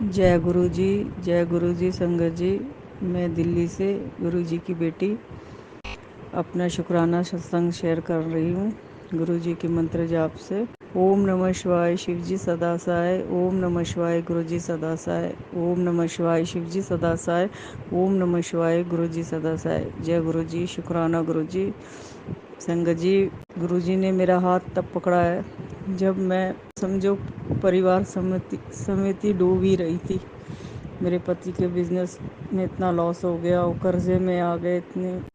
जय गुरु जी, जय गुरु जी, संगत जी। मैं दिल्ली से गुरु जी की बेटी अपना शुक्राना सत्संग शेयर कर रही हूँ गुरु जी के मंत्र जाप से। ओम नमः शिवाय शिव जी सदा साय, ओम नमः शिवाय गुरु जी सदा साय, ओम नमः शिवाय शिव जी सदा साय, ओम नमः शिवाय गुरु जी सदा साय। जय गुरु जी, शुक्राना गुरु जी। संगत जी, गुरु जी ने मेरा हाथ तब पकड़ा है जब मैं समझो परिवार समिति डूब ही रही थी। मेरे पति के बिजनेस में इतना लॉस हो गया, वो कर्जे में आ गए,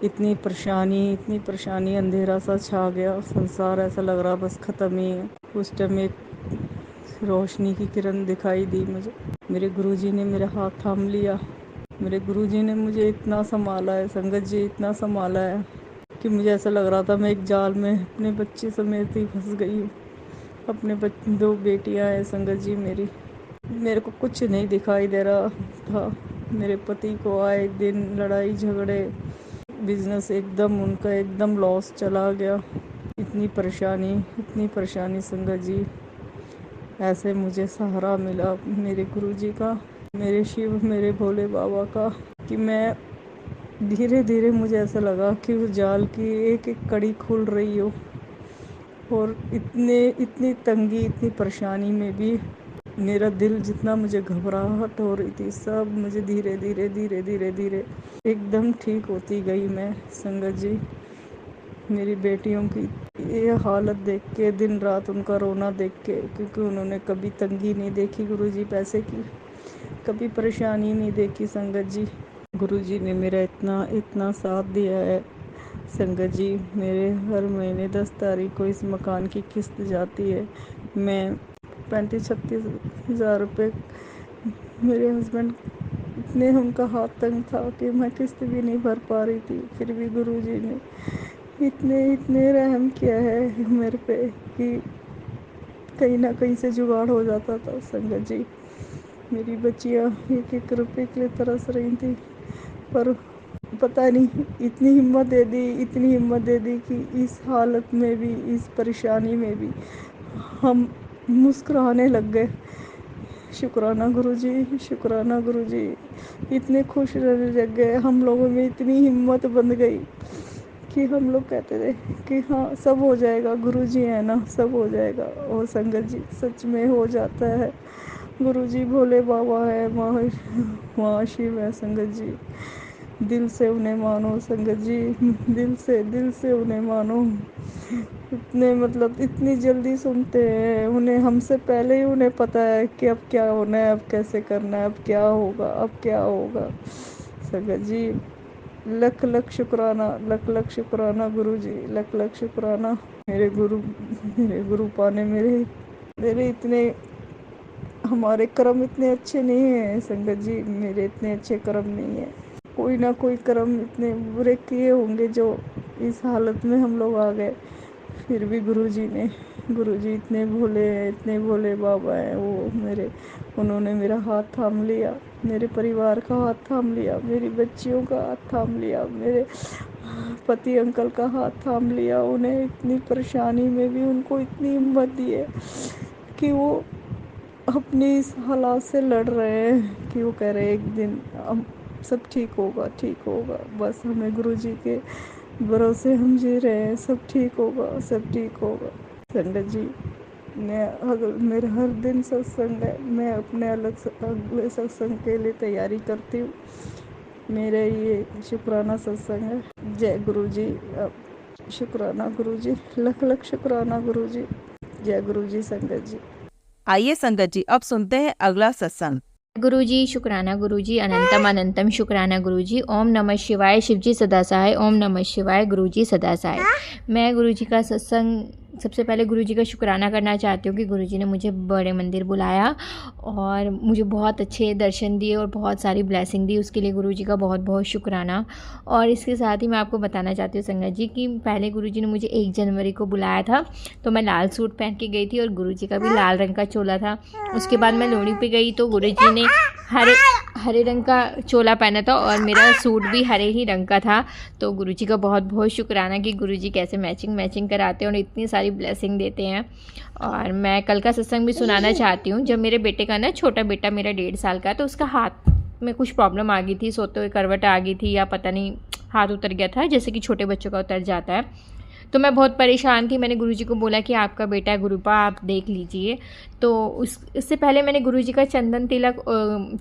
इतनी परेशानी, अंधेरा सा छा गया। संसार ऐसा लग रहा बस खत्म ही है। उस टाइम एक रोशनी की किरण दिखाई दी मुझे। मेरे गुरुजी ने मेरा हाथ थाम लिया। मेरे गुरुजी ने मुझे इतना संभाला है संगत जी, इतना संभाला है कि मुझे ऐसा लग रहा था मैं एक जाल में अपने बच्चे समेत ही फंस गई हूँ। अपने दो बेटियां हैं संगत जी मेरी। मेरे को कुछ नहीं दिखाई दे रहा था। मेरे पति को आए दिन लड़ाई झगड़े, बिजनेस एकदम उनका एकदम लॉस चला गया। इतनी परेशानी संगत जी। ऐसे मुझे सहारा मिला मेरे गुरुजी का, मेरे शिव, मेरे भोले बाबा का, कि मैं धीरे धीरे मुझे ऐसा लगा कि उस जाल की एक एक कड़ी खुल रही हो। और इतनी तंगी, इतनी परेशानी में भी मेरा दिल, जितना मुझे घबराहट हो रही थी, सब मुझे धीरे धीरे धीरे धीरे धीरे एकदम ठीक होती गई मैं संगत जी। मेरी बेटियों की ये हालत देख के, दिन रात उनका रोना देख के, क्योंकि उन्होंने कभी तंगी नहीं देखी गुरुजी पैसे की, कभी परेशानी नहीं देखी संगत जी। गुरुजी ने मेरा इतना इतना साथ दिया है संगत जी। मेरे हर महीने 10 तारीख को इस मकान की किस्त जाती है। मैं 35-36 हज़ार रुपये, मेरे हस्बैंड इतने, उनका हाथ तंग था कि मैं किस्त भी नहीं भर पा रही थी। फिर भी गुरुजी ने इतने इतने रहम किया है मेरे पे कि कहीं ना कहीं से जुगाड़ हो जाता था संगत जी। मेरी बच्चियाँ एक एक रुपये के लिए तरस रही थी, पर पता नहीं इतनी हिम्मत दे दी कि इस हालत में भी, इस परेशानी में भी हम मुस्कुराने लग गए। शुक्राना गुरुजी, शुक्राना गुरुजी। इतने खुश रहने लग गए हम लोगों में, इतनी हिम्मत बन गई कि हम लोग कहते थे कि हाँ सब हो जाएगा, गुरुजी है ना, सब हो जाएगा। और संगत जी सच में हो जाता है। गुरुजी भोले बाबा है, माँ शिव है संगत जी। दिल से उन्हें मानो संगत जी, दिल से उन्हें मानो। इतने मतलब इतनी जल्दी सुनते हैं उन्हें, हमसे पहले ही उन्हें पता है कि अब क्या होना है, अब कैसे करना है, अब क्या होगा, अब क्या होगा संगत जी। लख लख शुक्राना, लख लख शुक्राना गुरु जी, लख लख शुक्राना। मेरे गुरु पाने, मेरे इतने, हमारे कर्म इतने अच्छे नहीं हैं संगत जी, मेरे इतने अच्छे कर्म नहीं है। कोई ना कोई कर्म इतने बुरे किए होंगे जो इस हालत में हम लोग आ गए। फिर भी गुरुजी इतने भोले बाबा हैं वो मेरे। उन्होंने मेरा हाथ थाम लिया, मेरे परिवार का हाथ थाम लिया, मेरी बच्चियों का हाथ थाम लिया, मेरे पति अंकल का हाथ थाम लिया। उन्हें इतनी परेशानी में भी उनको इतनी हिम्मत दी है कि वो अपनी इस हालात से लड़ रहे हैं, कि वो कह रहे हैं एक दिन हम सब ठीक होगा, ठीक होगा। बस हमें गुरुजी के भरोसे हम जी रहे हैं, सब ठीक होगा, सब ठीक होगा संगत जी। मेरा हर दिन सत्संग है, मैं अपने अगले सत्संग के लिए तैयारी करती हूँ। मेरा ये शुक्राना सत्संग है। जय गुरु जी, शुक्राना गुरु जी, लख लख शुक्राना गुरु जी। जय गुरु जी संगत जी। आइए संगत जी, अब सुनते हैं अगला सत्संग। गुरुजी, शुक्राना गुरुजी, अनंतम अनंतम शुक्राना गुरुजी। ओम नमः शिवाय शिवजी सदा सहाय, ओम नमः शिवाय गुरुजी सदा सहाय। मैं गुरुजी का सत्संग, सबसे पहले गुरुजी का शुक्राना करना चाहती हूँ कि गुरुजी ने मुझे बड़े मंदिर बुलाया और मुझे बहुत अच्छे दर्शन दिए और बहुत सारी ब्लेसिंग दी, उसके लिए गुरुजी का बहुत बहुत शुक्राना। और इसके साथ ही मैं आपको बताना चाहती हूँ संगत जी कि पहले गुरुजी ने मुझे 1 जनवरी को बुलाया था, तो मैं लाल सूट पहन के गई थी और गुरुजी का भी लाल रंग का चोला था। उसके बाद मैं लोहड़ी पे गई तो गुरुजी ने हरे रंग का चोला पहना था और मेरा सूट भी हरे ही रंग का था। तो गुरुजी का बहुत बहुत शुक्राना कि गुरुजी कैसे मैचिंग कराते हैं और इतनी सारी ब्लेसिंग देते हैं। और मैं कल का सत्संग भी सुनाना चाहती हूँ। जब मेरे बेटे का ना, छोटा बेटा मेरा 1.5 साल का, तो उसका हाथ में कुछ प्रॉब्लम आ गई थी, सोते हुए करवट आ गई थी या पता नहीं हाथ उतर गया था, जैसे कि छोटे बच्चों का उतर जाता है। तो मैं बहुत परेशान थी। मैंने गुरुजी को बोला कि आपका बेटा है गुरुपा, आप देख लीजिए। तो उससे पहले मैंने गुरुजी का चंदन तिलक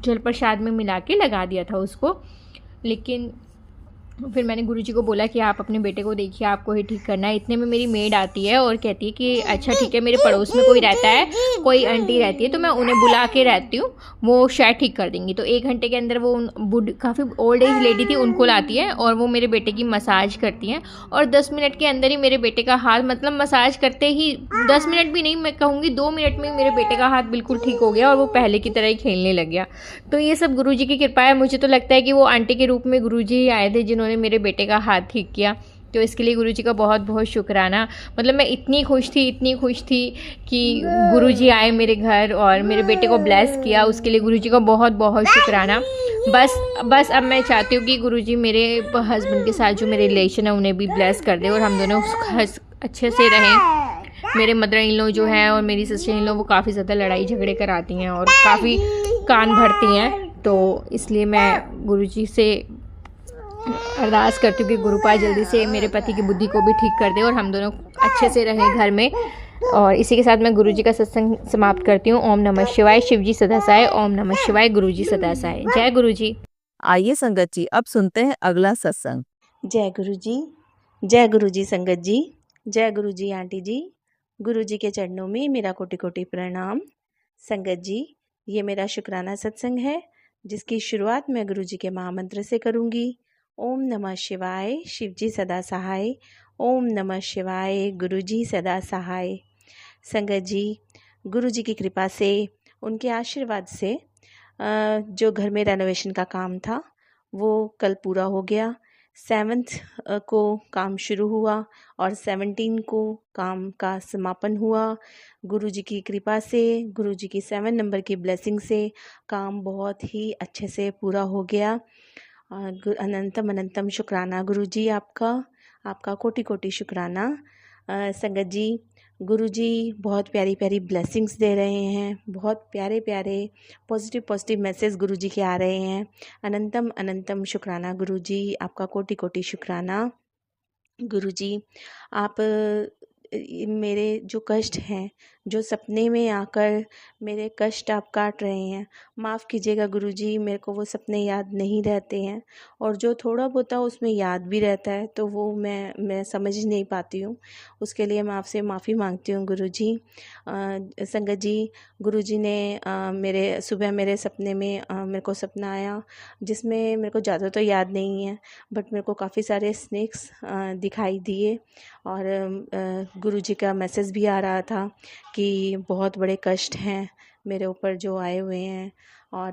जल प्रसाद में मिला के लगा दिया था उसको। लेकिन फिर मैंने गुरुजी को बोला कि आप अपने बेटे को देखिए, आपको ही ठीक करना है। इतने में मेरी मेड आती है और कहती है कि अच्छा ठीक है, मेरे पड़ोस में कोई रहता है, कोई आंटी रहती है, तो मैं उन्हें बुला के रहती हूँ, वो शायद ठीक कर देंगी। तो 1 घंटे के अंदर वो काफ़ी ओल्ड एज लेडी थी, उनको लाती है और वो मेरे बेटे की मसाज करती हैं। और 10 मिनट के अंदर ही मेरे बेटे का हाथ, मतलब मसाज करते ही 10 मिनट भी नहीं, मैं कहूँगी 2 मिनट में ही मेरे बेटे का हाथ बिल्कुल ठीक हो गया और वो पहले की तरह ही खेलने लग गया। तो ये सब गुरुजी की कृपा है। मुझे तो लगता है कि वो आंटी के रूप में गुरुजी ही आए थे जिन्होंने मेरे बेटे का हाथ ठीक किया। तो इसके लिए गुरुजी का बहुत बहुत शुक्राना। मतलब मैं इतनी खुश थी कि गुरुजी आए मेरे घर और मेरे बेटे को ब्लेस किया। उसके लिए गुरुजी का बहुत बहुत शुक्राना। बस अब मैं चाहती हूँ कि गुरुजी मेरे हस्बैंड के साथ जो मेरे रिलेशन है उन्हें भी ब्लेस कर दे और हम दोनों अच्छे से रहें। मेरे मदर इन लॉ जो है और मेरी सिस्टर इन लॉ वो काफ़ी ज़्यादा लड़ाई झगड़े कराती हैं और काफ़ी कान भरती हैं। तो इसलिए मैं गुरुजी से अरदास करती हूँ कि गुरुपा जल्दी से मेरे पति की बुद्धि को भी ठीक कर दे और हम दोनों अच्छे से रहें घर में। और इसी के साथ मैं गुरुजी का सत्संग समाप्त करती हूँ। ओम नमः शिवाय, शिवजी सदा सहाय। ओम नमः शिवाय, गुरुजी सदा सहाय। जय गुरुजी। आइए संगत जी, अब सुनते हैं अगला सत्संग। जय गुरुजी, जय गुरुजी संगत जी, जय गुरुजी आंटी जी। गुरुजी के चरणों में मेरा कोटि कोटि प्रणाम। संगत जी, ये मेरा शुक्राना सत्संग है जिसकी शुरुआत मैं गुरुजी के महामंत्र से करूँगी। ओम नमः शिवाय, शिवजी सदा सहाय। ओम नमः शिवाय, गुरुजी सदा सहाय। संगत जी, गुरुजी की कृपा से, उनके आशीर्वाद से जो घर में रेनोवेशन का काम था वो कल पूरा हो गया। 7th को काम शुरू हुआ और 17 को काम का समापन हुआ। गुरुजी की कृपा से, गुरुजी की 7 नंबर की ब्लेसिंग से काम बहुत ही अच्छे से पूरा हो गया। अनंतम अनंतम शुक्राना गुरुजी आपका कोटि कोटि शुक्राना। संगत जी, गुरुजी बहुत प्यारी प्यारी ब्लेसिंग्स दे रहे हैं, बहुत प्यारे प्यारे पॉजिटिव मैसेज गुरुजी के आ रहे हैं। अनंतम अनंतम शुक्राना गुरुजी, आपका कोटि कोटि शुक्राना। गुरुजी, आप मेरे जो कष्ट हैं, जो सपने में आकर मेरे कष्ट आप काट रहे हैं, माफ़ कीजिएगा गुरुजी, मेरे को वो सपने याद नहीं रहते हैं और जो थोड़ा बहुत उसमें याद भी रहता है तो वो मैं समझ ही नहीं पाती हूँ। उसके लिए मैं आपसे माफ़ी मांगती हूँ गुरुजी। संगत जी, गुरुजी ने सुबह मेरे सपने में मेरे को सपना आया जिसमें मेरे को ज़्यादा तो याद नहीं है, बट मेरे को काफ़ी सारे स्नेक्स दिखाई दिए और गुरुजी का मैसेज भी आ रहा था कि बहुत बड़े कष्ट हैं मेरे ऊपर जो आए हुए हैं और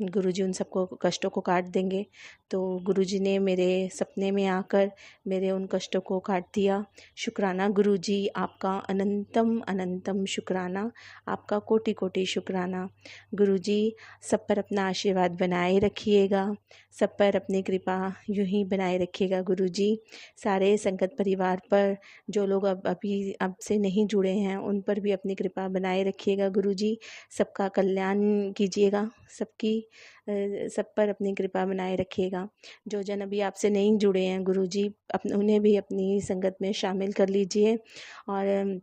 गुरुजी उन सबको कष्टों को काट देंगे। तो गुरुजी ने मेरे सपने में आकर मेरे उन कष्टों को काट दिया। शुक्राना गुरुजी, आपका अनंतम अनंतम शुक्राना, आपका कोटि कोटि शुक्राना। गुरुजी, सब पर अपना आशीर्वाद बनाए रखिएगा, सब पर अपनी कृपा यूं ही बनाए रखिएगा गुरुजी। सारे संगत परिवार पर, जो लोग अब से नहीं जुड़े हैं उन पर भी अपनी कृपा बनाए रखिएगा गुरुजी। सबका कल्याण कीजिएगा, सब पर अपनी कृपा बनाए रखिएगा। जो जन अभी आपसे नहीं जुड़े हैं गुरुजी, उन्हें भी अपनी संगत में शामिल कर लीजिए और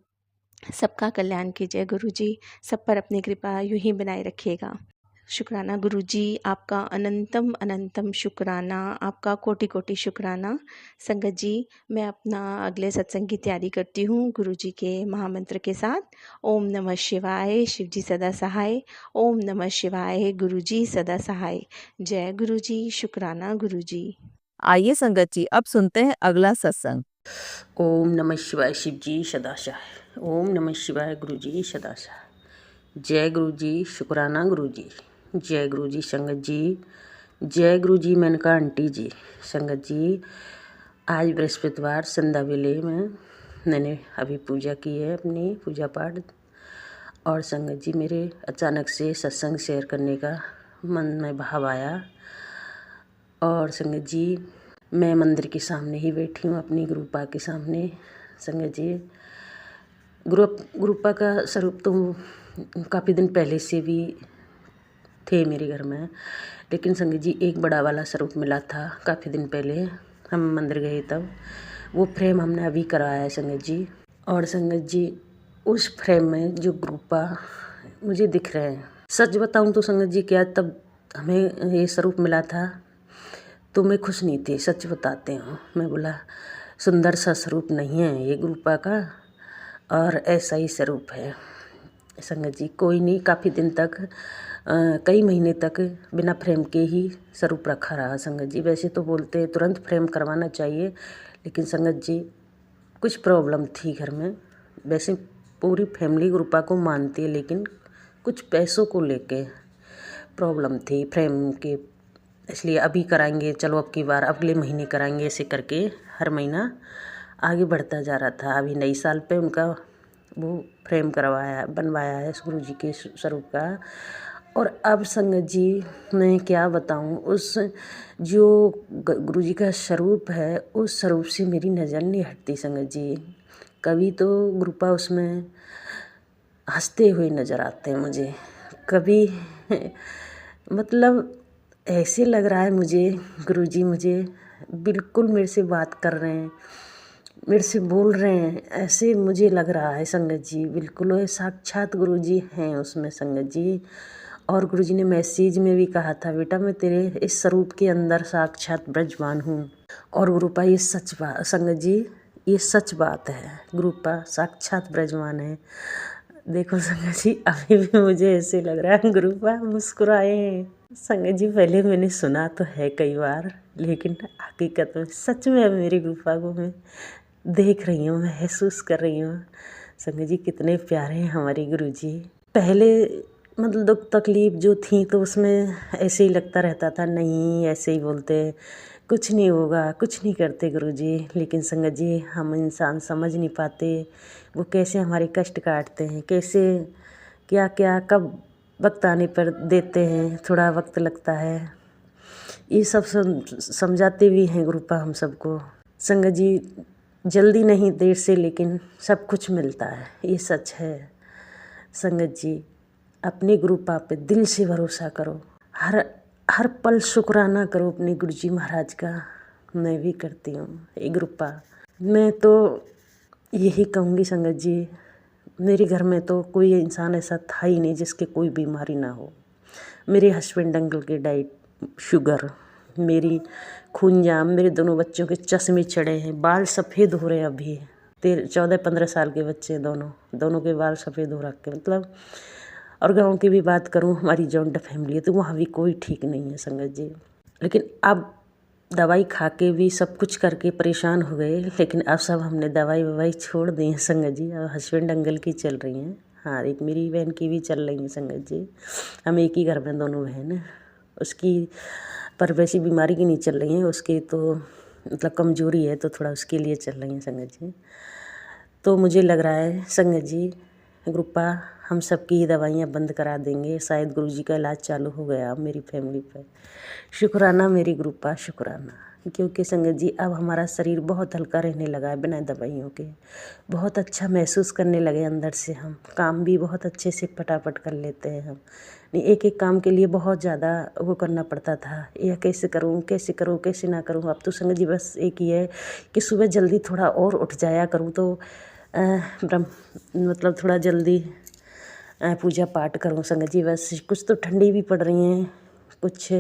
सबका कल्याण कीजिए गुरुजी। सब पर अपनी कृपा यूं ही बनाए रखिएगा। शुक्राना गुरुजी, आपका अनंतम अनंतम शुक्राना, आपका कोटि कोटि शुक्राना। संगत जी, मैं अपना अगले सत्संग की तैयारी करती हूँ गुरुजी के महामंत्र के साथ। ओम नमः शिवाय, शिवजी सदा सहाय। ओम नमः शिवाय, गुरुजी सदा सहाय। जय गुरुजी, शुक्राना गुरुजी। आइए संगत जी, अब सुनते हैं अगला सत्संग। ओम नमः शिवाय, शिवजी सदा सहाय। ओम नमः शिवाय, गुरुजी सदा सहाय। जय गुरुजी, शुक्राना गुरुजी। जय गुरुजी संगत जी, जय गुरुजी मेनका आंटी जी। संगत जी, आज बृहस्पतिवार संध्या वेले में मैंने अभी पूजा की है, अपनी पूजा पाठ। और संगत जी, मेरे अचानक से सत्संग शेयर करने का मन में भाव आया। और संगत जी, मैं मंदिर के सामने ही बैठी हूँ, अपनी गुरुपा के सामने। संगत जी, गुरुपा का स्वरूप तो काफ़ी दिन पहले से भी थे मेरे घर में, लेकिन संगत जी एक बड़ा वाला स्वरूप मिला था काफ़ी दिन पहले, हम मंदिर गए तब। वो फ्रेम हमने अभी करवाया है संगत जी। और संगत जी, उस फ्रेम में जो गुरुपा मुझे दिख रहे हैं, सच बताऊं तो संगत जी, क्या तब हमें ये स्वरूप मिला था तो मैं खुश नहीं थी, सच बताते हूँ। मैं बोला सुंदर सा स्वरूप नहीं है ये गुरुपा का, और ऐसा ही स्वरूप है संगत जी। कोई नहीं, काफ़ी दिन तक कई महीने तक बिना फ्रेम के ही स्वरूप रखा रहा संगत जी। वैसे तो बोलते हैं तुरंत फ्रेम करवाना चाहिए, लेकिन संगत जी कुछ प्रॉब्लम थी घर में। वैसे पूरी फैमिली गुरुपा को मानती है, लेकिन कुछ पैसों को लेके प्रॉब्लम थी फ्रेम के, इसलिए अभी कराएंगे, चलो अब की बार अगले महीने कराएंगे, ऐसे करके हर महीना आगे बढ़ता जा रहा था। अभी नई साल पे उनका वो फ्रेम बनवाया है गुरु जी के स्वरूप का। और अब संगत जी मैं क्या बताऊं, उस जो गुरु जी का स्वरूप है, उस स्वरूप से मेरी नज़र नहीं हटती संगत जी। कभी तो गुरुपा उसमें हंसते हुए नज़र आते हैं मुझे, कभी मतलब ऐसे लग रहा है मुझे गुरुजी मुझे बिल्कुल मेरे से बात कर रहे हैं, मेरे से बोल रहे हैं, ऐसे मुझे लग रहा है संगत जी। बिल्कुल वो साक्षात गुरुजी हैं उसमें संगत जी। और गुरुजी ने मैसेज में भी कहा था, बेटा मैं तेरे इस स्वरूप के अंदर साक्षात ब्रजमान हूँ। और गुरुपा ये सच बात संगत जी, ये सच बात है, गुरुपा साक्षात ब्रजमान है। देखो संगत जी, अभी भी मुझे ऐसे लग रहा है गुरुपा मुस्कुराए हैं संगत जी। पहले मैंने सुना तो है कई बार, लेकिन हकीकत में सच में अब मेरी गुरुपा को मैं देख रही हूँ, महसूस कर रही हूँ संगत जी। कितने प्यारे हैं हमारे गुरुजी। पहले मतलब दुख तकलीफ जो थी तो उसमें ऐसे ही लगता रहता था, नहीं ऐसे ही बोलते, कुछ नहीं होगा, कुछ नहीं करते गुरुजी। लेकिन संगत जी, हम इंसान समझ नहीं पाते वो कैसे हमारे कष्ट काटते हैं, कैसे क्या क्या कब वक्त आने पर देते हैं, थोड़ा वक्त लगता है। ये सब समझाते भी हैं गुरुपा हम सबको संगत जी। जल्दी नहीं देर से, लेकिन सब कुछ मिलता है, ये सच है संगत जी। अपने गुरुपा पे दिल से भरोसा करो, हर पल शुक्राना करो अपने गुरुजी महाराज का। मैं भी करती हूँ ये गुरुपा। मैं तो यही कहूँगी संगत जी, मेरे घर में तो कोई इंसान ऐसा था ही नहीं जिसके कोई बीमारी ना हो। मेरे हस्बैंड अंकल के डाइट शुगर, मेरी खून जाम, मेरे दोनों बच्चों के चश्मे चढ़े हैं, बाल सफ़ेद हो रहे हैं अभी। 14-15 साल के बच्चे दोनों के बाल सफ़ेद हो रखे मतलब। और गांव की भी बात करूं, हमारी जॉइंट फैमिली है तो वहाँ भी कोई ठीक नहीं है संगत जी। लेकिन अब दवाई खा के भी सब कुछ करके परेशान हो गए, लेकिन अब सब हमने दवाई छोड़ दी है संगत जी। अब हस्बैंड अंकल की चल रही हैं, हाँ एक मेरी बहन की भी चल रही है संगत जी। हम एक ही घर में दोनों बहन, उसकी पर वैसी बीमारी की नहीं चल रही हैं, उसकी तो मतलब कमजोरी है तो थोड़ा उसके लिए चल रही हैं संगत जी। तो मुझे लग रहा है संगत जी, गुरुपा हम सबकी दवाइयाँ बंद करा देंगे, शायद गुरुजी का इलाज चालू हो गया अब मेरी फैमिली पे। शुक्राना मेरी गुरुपा, शुक्राना। क्योंकि संगत जी अब हमारा शरीर बहुत हल्का रहने लगा है बिना दवाइयों के, बहुत अच्छा महसूस करने लगे अंदर से। हम काम भी बहुत अच्छे से फटाफट कर लेते हैं। हम नहीं एक एक काम के लिए बहुत ज़्यादा वो करना पड़ता था, यह कैसे करूँ कैसे ना करूँ। अब तो संगत जी बस एक ही है कि सुबह जल्दी थोड़ा और उठ जाया करूँ तो मतलब थोड़ा जल्दी पूजा पाठ करूँ संगत जी। बस कुछ तो ठंडी भी पड़ रही हैं, कुछ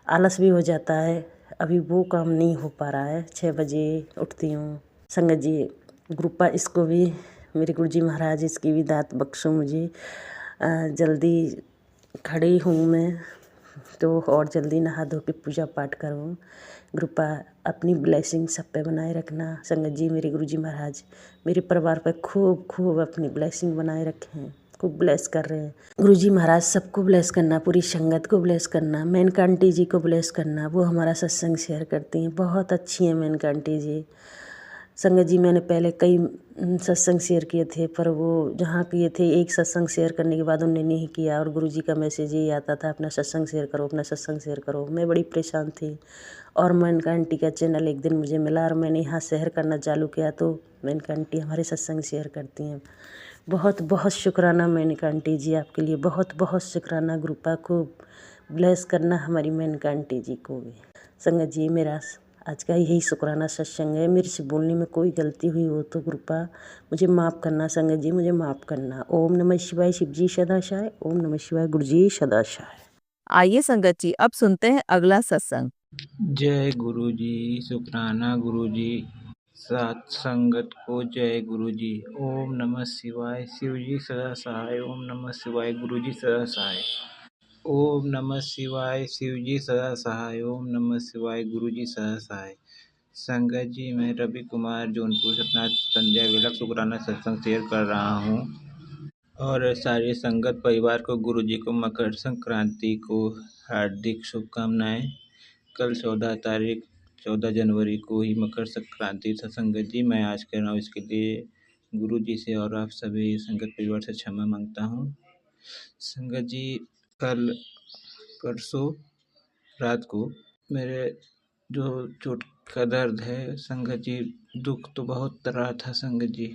आलस भी हो जाता है, अभी वो काम नहीं हो पा रहा है। 6 बजे उठती हूँ संगत जी। गुरुपा इसको भी मेरे गुरुजी महाराज इसकी भी दात बख्शो मुझे, जल्दी खड़ी हूँ मैं तो और जल्दी नहा धो के पूजा पाठ करूँ। गुरुपा अपनी ब्लेसिंग सब पे बनाए रखना संगत जी। मेरे गुरुजी महाराज मेरे परिवार पे खूब अपनी ब्लेसिंग बनाए रखे हैं, खूब ब्लेस कर रहे हैं। गुरुजी महाराज सबको ब्लेस करना, पूरी संगत को ब्लेस करना, मेनका आंटी जी को ब्लेस करना, वो हमारा सत्संग शेयर करती हैं, बहुत अच्छी हैं मेनका आंटी जी संगत जी मैंने पहले कई सत्संग शेयर किए थे, पर वो जहाँ किए थे एक सत्संग शेयर करने के बाद उन्होंने नहीं किया, और गुरुजी का मैसेज यही आता था अपना सत्संग शेयर करो, अपना सत्संग शेयर करो। मैं बड़ी परेशान थी, और मेनका आंटी का चैनल एक दिन मुझे मिला और मैंने यहाँ शेयर करना चालू किया, तो मेनका आंटी हमारे सत्संग शेयर करती हैं। बहुत बहुत शुक्राना मेनका आंटी जी, आपके लिए बहुत बहुत शुक्राना। ग्रुपा को ब्लेस करना हमारी मेनका आंटी जी को भी। संगत जी मेरा आज का यही शुक्राना सत्संग है। मेरे से बोलने में कोई गलती हुई हो तो कृपा मुझे माफ़ करना। संगत जी मुझे माफ़ करना। ओम नमः शिवाय। शिव जी सदाशाय। ओम नमः शिवाय। गुरु जी सदाशाय। आइए संगत जी अब सुनते हैं अगला सत्संग। जय गुरु जी। शुक्राना गुरु जी। सात संगत को जय गुरु जी। ओम नमः शिवाय। शिव जी सदा सहाय। ओम नमः शिवाय। गुरु जी सदा सहाय। ओम नमः शिवाय। शिव जी सदा सहाय। ओम नमः शिवाय। गुरु जी सदा सहाय। संगत जी मैं रवि कुमार जौनपुर से अपना संजय विलक शुक्राना सत्संग शेयर कर रहा हूँ, और सारे संगत परिवार को गुरु जी को मकर संक्रांति को हार्दिक शुभकामनाएं। कल 14 जनवरी को ही मकर संक्रांति था संगत जी। मैं आज कर रहा हूँ, इसके लिए गुरु जी से और आप सभी संगत परिवार से क्षमा मांगता हूँ। संगत जी कल परसों रात को मेरे जो चोट का दर्द है संगत जी, दुख तो बहुत रहा था संगत जी।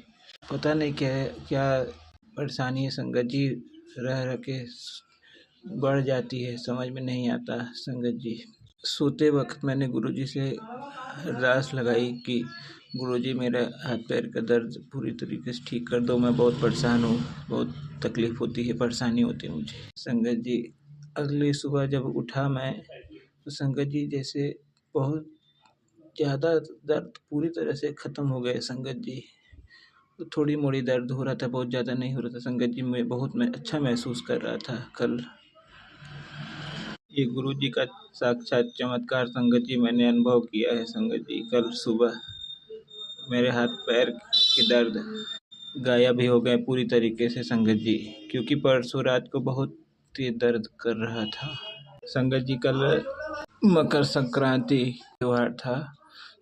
पता नहीं क्या परेशानी है संगत जी, रह रह के बढ़ जाती है, समझ में नहीं आता संगत जी। सोते वक्त मैंने गुरुजी से अरदास लगाई कि गुरुजी मेरा हाथ पैर का दर्द पूरी तरीके से ठीक कर दो, मैं बहुत परेशान हूँ, बहुत तकलीफ़ होती है, परेशानी होती है मुझे संगत जी। अगली सुबह जब उठा मैं तो संगत जी जैसे बहुत ज़्यादा दर्द पूरी तरह से ख़त्म हो गए संगत जी। तो थोड़ी मोड़ी दर्द हो रहा था, बहुत ज़्यादा नहीं हो रहा था संगत जी। मैं अच्छा महसूस कर रहा था कल। ये गुरु जी का साक्षात चमत्कार संगत जी मैंने अनुभव किया है संगत जी। कल सुबह मेरे हाथ पैर के दर्द गायब ही हो गए पूरी तरीके से संगत जी, क्योंकि परसों रात को बहुत तेज दर्द कर रहा था संगत जी। कल मकर संक्रांति त्यौहार था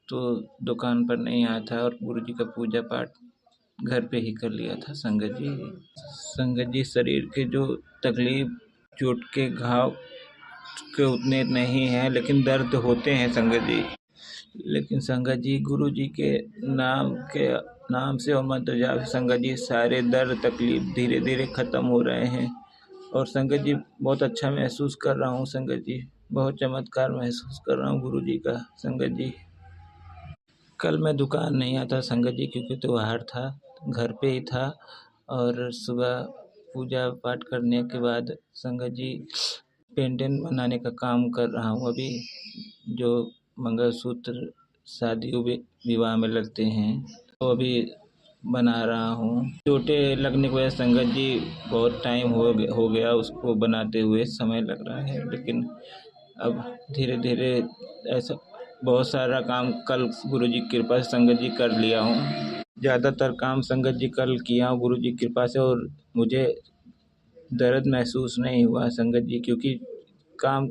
तो दुकान पर नहीं आया था, और गुरु जी का पूजा पाठ घर पे ही कर लिया था संगत जी। संगत जी शरीर के जो तकलीफ चोट के घाव के उतने नहीं हैं, लेकिन दर्द होते हैं संगत जी। लेकिन संगत जी गुरु जी के नाम से और मंत्र जाप से संगत जी सारे दर्द तकलीफ धीरे धीरे ख़त्म हो रहे हैं, और संगत जी बहुत अच्छा महसूस कर रहा हूँ संगत जी, बहुत चमत्कार महसूस कर रहा हूँ गुरु जी का संगत जी। कल मैं दुकान नहीं आता संगत जी, क्योंकि त्योहार था, घर पे ही था, और सुबह पूजा पाठ करने के बाद संगत जी पेंडेंट बनाने का काम कर रहा हूँ अभी, जो मंगलसूत्र शादी विवाह में लगते हैं, तो अभी बना रहा हूँ। चोटें लगने की वजह से संगत जी बहुत टाइम हो गया उसको बनाते हुए, समय लग रहा है, लेकिन अब धीरे धीरे ऐसा बहुत सारा काम कल गुरु जी की कृपा से संगत जी कर लिया हूँ। ज़्यादातर काम संगत जी कल किया हूँ गुरु जी की कृपा से, और मुझे दर्द महसूस नहीं हुआ संगत जी, क्योंकि काम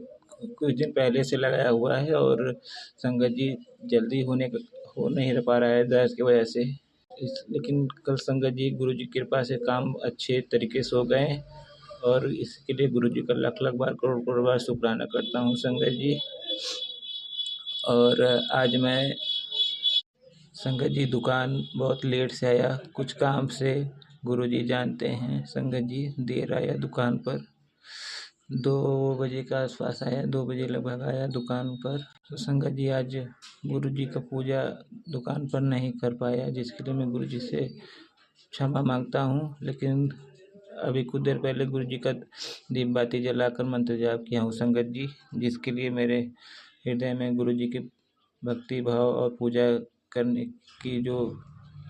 कुछ दिन पहले से लगाया हुआ है, और संगत जी जल्दी हो नहीं पा रहा है दर्द की वजह से। लेकिन कल संगत जी गुरु जी की कृपा से काम अच्छे तरीके से हो गए, और इसके लिए गुरु जी का लाख लाख बार करोड़ करोड़ बार शुक्राना करता हूँ संगत जी। और आज मैं संगत जी दुकान बहुत लेट से आया, कुछ काम से, गुरु जी जानते हैं संगत जी, देर आया दुकान पर, 2 बजे के आसपास आया, 2 बजे लगभग आया दुकान पर। तो संगत जी आज गुरु जी का पूजा दुकान पर नहीं कर पाया, जिसके लिए मैं गुरु जी से क्षमा मांगता हूँ। लेकिन अभी कुछ देर पहले गुरु जी का दीप बाती जलाकर मंत्र जाप किया हूँ संगत जी, जिसके लिए मेरे हृदय में गुरु जी की भक्ति भाव और पूजा करने की जो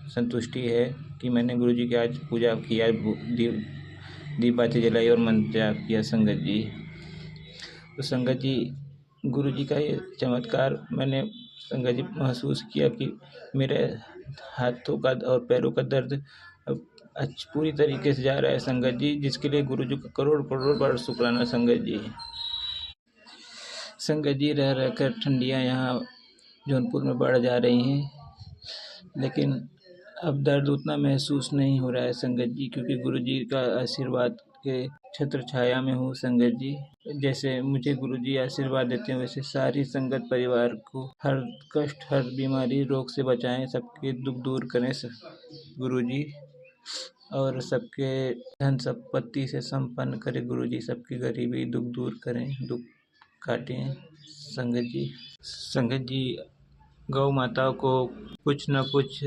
संतुष्टि है कि मैंने गुरु जी की आज पूजा किया, दीप बाती जलाई और मंत्र जाप किया संगत जी। तो संगत जी गुरु जी का ये चमत्कार मैंने संगत जी महसूस किया कि मेरे हाथों का और पैरों का दर्द अब पूरी तरीके से जा रहा है संगत जी, जिसके लिए गुरु जी का करोड़ करोड़ बार शुक्राना संगत जी। संगत जी रह रहकर ठंडियाँ यहाँ जौनपुर में बढ़ जा रही हैं, लेकिन अब दर्द उतना महसूस नहीं हो रहा है संगत जी, क्योंकि गुरु जी का आशीर्वाद के छत्र छाया में हूँ संगत जी। जैसे मुझे गुरु जी आशीर्वाद देते हैं, वैसे सारी संगत परिवार को हर कष्ट, हर बीमारी, रोग से बचाएं, सबके दुख दूर करें गुरु जी, और सबके धन संपत्ति से संपन्न करें गुरु जी, सबकी गरीबी दुख दूर करें, दुख काटें संगत जी। संगत जी, गौ माताओं को कुछ न कुछ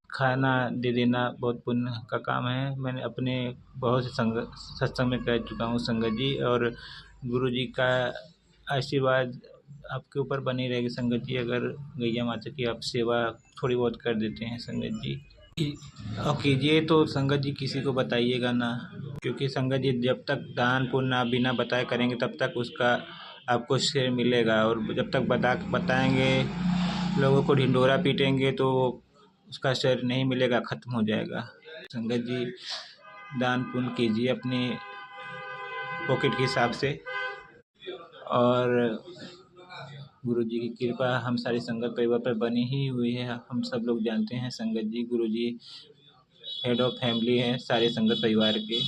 खाना दे देना बहुत पुण्य का काम है। मैंने अपने बहुत से सत्संग में कह चुका हूँ संगत जी, और गुरु जी का आशीर्वाद आपके ऊपर बनी रहेगी संगत जी, अगर गैया माता की आप सेवा थोड़ी बहुत कर देते हैं संगत जी। और कीजिए तो संगत जी किसी को बताइएगा ना, क्योंकि संगत जी जब तक दान पुण्य आप बिना बताए करेंगे तब तक उसका आपको श्रेय मिलेगा, और जब तक बताएंगे, लोगों को ढिंढोरा पीटेंगे तो उसका श्रेय नहीं मिलेगा, ख़त्म हो जाएगा। संगत जी दान पुण्य कीजिए अपने पॉकेट के हिसाब से, और गुरु जी की कृपा हम सारी संगत परिवार पर बनी ही हुई है। हम सब लोग जानते हैं संगत जी, गुरु जी हेड ऑफ फैमिली हैं सारे संगत परिवार के,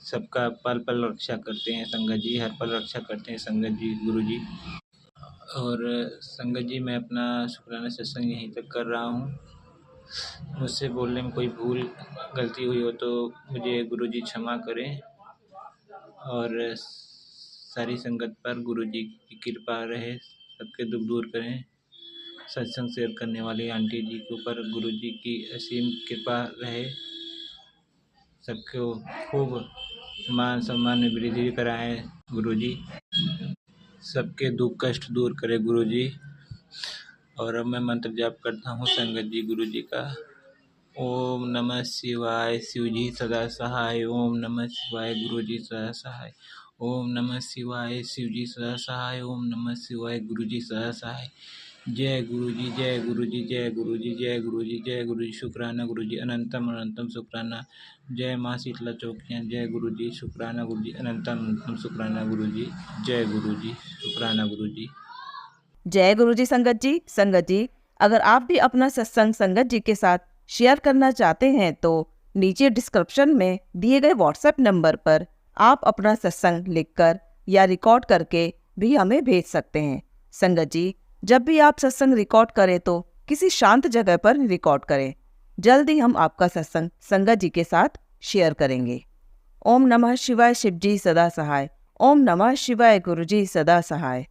सबका पल पल रक्षा करते हैं संगत जी, हर पल रक्षा करते हैं संगत जी गुरु जी। और संगत जी मैं अपना शुक्राना सत्संग यहीं तक कर रहा हूँ। मुझसे बोलने में कोई भूल गलती हुई हो तो मुझे गुरु जी क्षमा करें, और सारी संगत पर गुरु जी की कृपा रहे, सबके दुख दूर करें। सत्संग शेयर करने वाली आंटी जी के ऊपर गुरु जी की असीम कृपा रहे, सबको खूब मान सम्मान में वृद्धि कराएं गुरु जी, सबके दुख कष्ट दूर करे गुरु जी। और अब मैं मंत्र जाप करता हूँ संगत जी गुरु जी का। ओम नमः शिवाय, शिव जी सदा सहाय। ओम नमः शिवाय, गुरु जी सदा सहाय। ओम नमः शिवाय, शिव जी सदा सहाय। ओम नमः शिवाय, गुरु जी सदा सहाय। जय गुरु जी, जय गुरु जी, जय गुरु जी, जय गुरु जी, जय गुरु जी। शुक्राना गुरु जी, अनंतम अनंतम शुक्राना। जय माँ शीतला चौकियाँ, जय गुरु जी, शुक्राना गुरु जी, अनंतम अनंतम शुक्राना गुरु जी। जय गुरु जी, शुक्राना गुरु जी। जय गुरु जी संगत जी। संगत जी, अगर आप भी अपना सत्संग संगत जी के साथ शेयर करना चाहते हैं तो नीचे डिस्क्रिप्शन में दिए गए व्हाट्सएप नंबर पर आप अपना सत्संग लिखकर या रिकॉर्ड करके भी हमें भेज सकते हैं। संगत जी, जब भी आप सत्संग रिकॉर्ड करें तो किसी शांत जगह पर रिकॉर्ड करें। जल्द ही हम आपका सत्संग संगत जी के साथ शेयर करेंगे। ओम नमः शिवाय, शिव जी सदा सहाय। ओम नमः शिवाय, गुरु जी सदा सहाय।